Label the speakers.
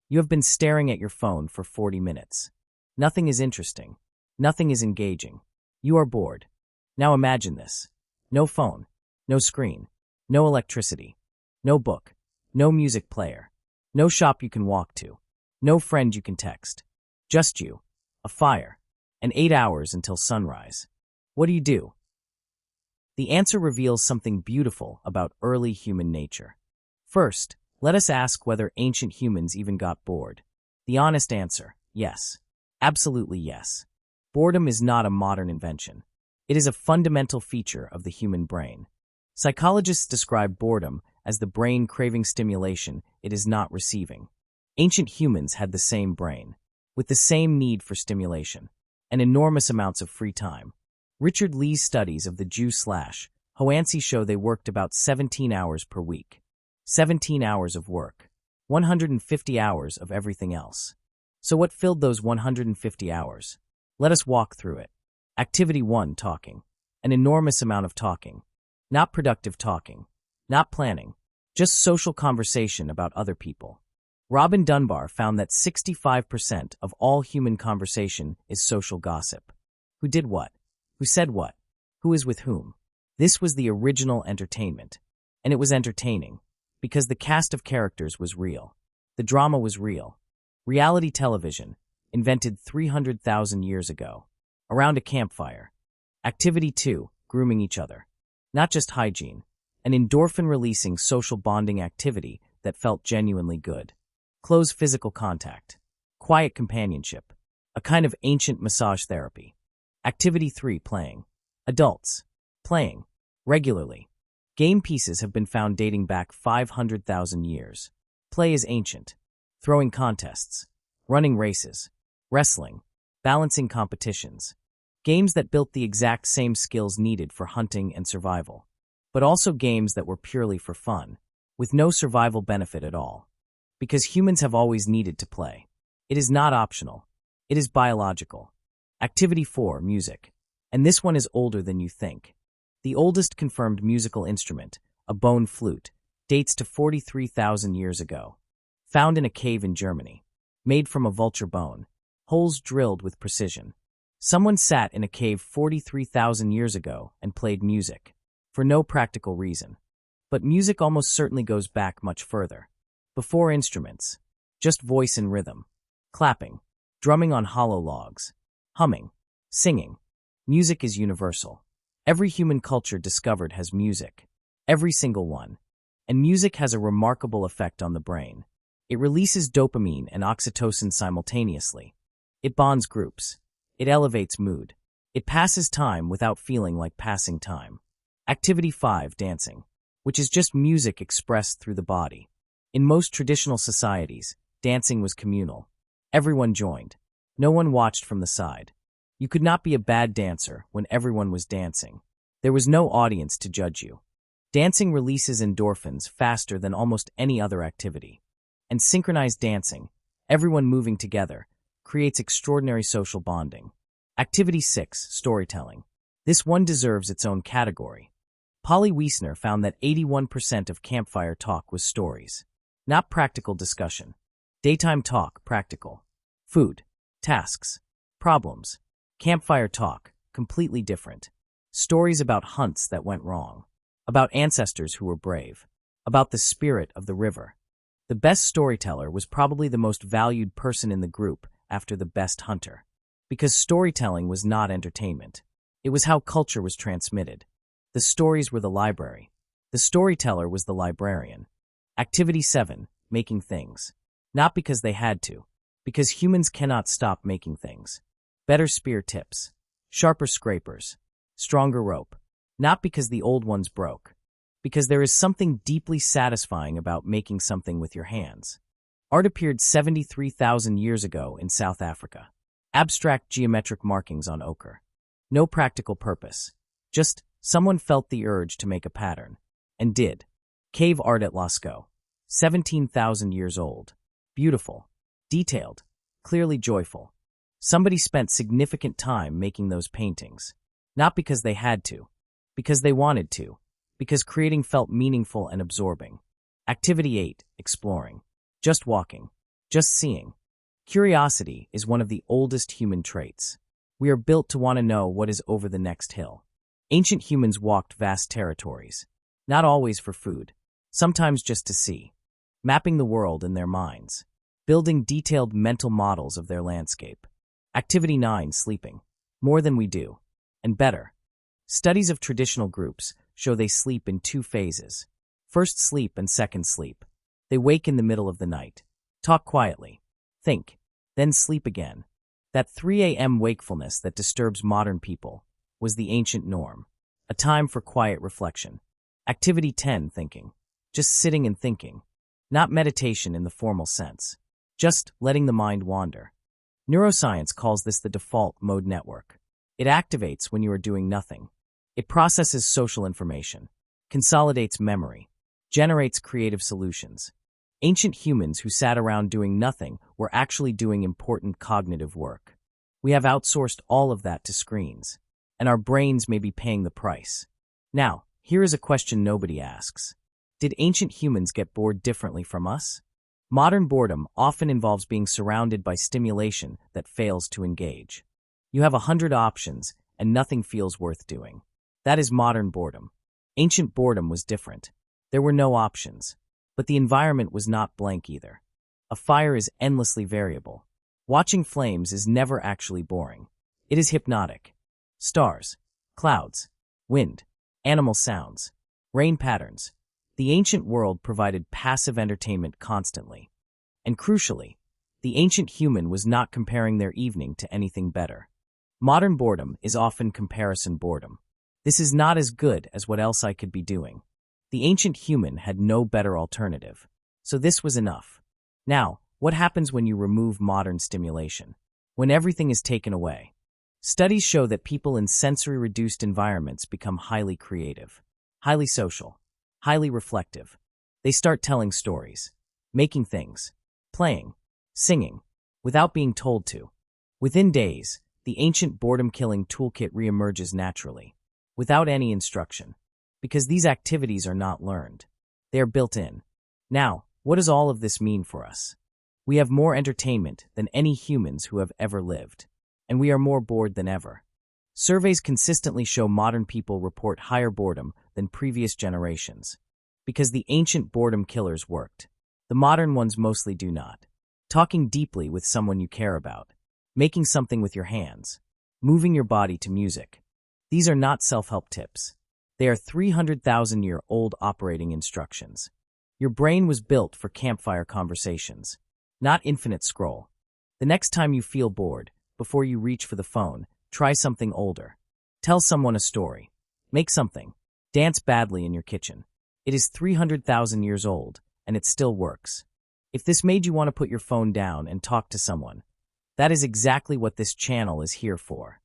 Speaker 1: You have been staring at your phone for 40 minutes. Nothing is interesting. Nothing is engaging. You are bored. Now imagine this. No phone. No screen. No electricity. No book. No music player. No shop you can walk to. No friend you can text. Just you. A fire. And 8 hours until sunrise. What do? The answer reveals something beautiful about early human nature. First, let us ask whether ancient humans even got bored. The honest answer, yes. Absolutely yes. Boredom is not a modern invention. It is a fundamental feature of the human brain. Psychologists describe boredom as the brain craving stimulation it is not receiving. Ancient humans had the same brain, with the same need for stimulation, and enormous amounts of free time. Richard Lee's studies of the Jew/Hoansi show they worked about 17 hours per week. 17 hours of work. 150 hours of everything else. So what filled those 150 hours? Let us walk through it. Activity 1, talking. An enormous amount of talking. Not productive talking. Not planning. Just social conversation about other people. Robin Dunbar found that 65% of all human conversation is social gossip. Who did what? Who said what? Who is with whom? This was the original entertainment. And it was entertaining. Because the cast of characters was real. The drama was real. Reality television, invented 300,000 years ago. Around a campfire. Activity 2, grooming each other. Not just hygiene. An endorphin-releasing social bonding activity that felt genuinely good. Close physical contact. Quiet companionship. A kind of ancient massage therapy. Activity 3, playing. Adults. Playing. Regularly. Game pieces have been found dating back 500,000 years. Play is ancient. Throwing contests. Running races. Wrestling. Balancing competitions. Games that built the exact same skills needed for hunting and survival. But also games that were purely for fun, with no survival benefit at all. Because humans have always needed to play. It is not optional. It is biological. Activity 4, music. And this one is older than you think. The oldest confirmed musical instrument, a bone flute, dates to 43,000 years ago. Found in a cave in Germany. Made from a vulture bone. Holes drilled with precision. Someone sat in a cave 43,000 years ago and played music. For no practical reason. But music almost certainly goes back much further. Before instruments. Just voice and rhythm. Clapping. Drumming on hollow logs. Humming. Singing. Music is universal. Every human culture discovered has music. Every single one. And music has a remarkable effect on the brain. It releases dopamine and oxytocin simultaneously. It bonds groups. It elevates mood. It passes time without feeling like passing time. Activity 5, dancing, which is just music expressed through the body. In most traditional societies, dancing was communal. Everyone joined. No one watched from the side. You could not be a bad dancer when everyone was dancing. There was no audience to judge you. Dancing releases endorphins faster than almost any other activity. And synchronized dancing, everyone moving together, creates extraordinary social bonding. Activity 6, storytelling. This one deserves its own category. Polly Wiesner found that 81% of campfire talk was stories. Not practical discussion. Daytime talk, practical. Food. Tasks. Problems. Campfire talk, completely different. Stories about hunts that went wrong. About ancestors who were brave. About the spirit of the river. The best storyteller was probably the most valued person in the group after the best hunter. Because storytelling was not entertainment. It was how culture was transmitted. The stories were the library. The storyteller was the librarian. Activity 7, making things. Not because they had to. Because humans cannot stop making things. Better spear tips. Sharper scrapers. Stronger rope. Not because the old ones broke. Because there is something deeply satisfying about making something with your hands. Art appeared 73,000 years ago in South Africa. Abstract geometric markings on ochre. No practical purpose. Just someone felt the urge to make a pattern. And did. Cave art at Lascaux. 17,000 years old. Beautiful. Detailed. Clearly joyful. Somebody spent significant time making those paintings. Not because they had to. Because they wanted to. Because creating felt meaningful and absorbing. Activity 8, exploring. Just walking. Just seeing. Curiosity is one of the oldest human traits. We are built to want to know what is over the next hill. Ancient humans walked vast territories, not always for food, sometimes just to see, mapping the world in their minds, building detailed mental models of their landscape. Activity 9, sleeping. More than we do, and better. Studies of traditional groups show they sleep in 2 phases. First sleep and second sleep. They wake in the middle of the night, talk quietly, think, then sleep again. That 3 a.m. wakefulness that disturbs modern people was the ancient norm, a time for quiet reflection. Activity 10, thinking. Just sitting and thinking. Not meditation in the formal sense. Just letting the mind wander. Neuroscience calls this the default mode network. It activates when you are doing nothing. It processes social information, consolidates memory, generates creative solutions. Ancient humans who sat around doing nothing were actually doing important cognitive work. We have outsourced all of that to screens, and our brains may be paying the price. Now, here is a question nobody asks. Did ancient humans get bored differently from us? Modern boredom often involves being surrounded by stimulation that fails to engage. You have 100 options, and nothing feels worth doing. That is modern boredom. Ancient boredom was different. There were no options. But the environment was not blank either. A fire is endlessly variable. Watching flames is never actually boring. It is hypnotic. Stars, clouds, wind, animal sounds, rain patterns. The ancient world provided passive entertainment constantly. And crucially, the ancient human was not comparing their evening to anything better. Modern boredom is often comparison boredom. This is not as good as what else I could be doing. The ancient human had no better alternative, so this was enough. Now, what happens when you remove modern stimulation? When everything is taken away? Studies show that people in sensory-reduced environments become highly creative, highly social, highly reflective. They start telling stories, making things, playing, singing, without being told to. Within days, the ancient boredom-killing toolkit reemerges naturally, without any instruction. Because these activities are not learned. They are built in. Now, what does all of this mean for us? We have more entertainment than any humans who have ever lived, and we are more bored than ever. Surveys consistently show modern people report higher boredom than previous generations, because the ancient boredom killers worked. The modern ones mostly do not. Talking deeply with someone you care about, making something with your hands, moving your body to music. These are not self-help tips. They are 300,000-year-old operating instructions. Your brain was built for campfire conversations, not infinite scroll. The next time you feel bored, before you reach for the phone, try something older. Tell someone a story. Make something. Dance badly in your kitchen. It is 300,000 years old, and it still works. If this made you want to put your phone down and talk to someone, that is exactly what this channel is here for.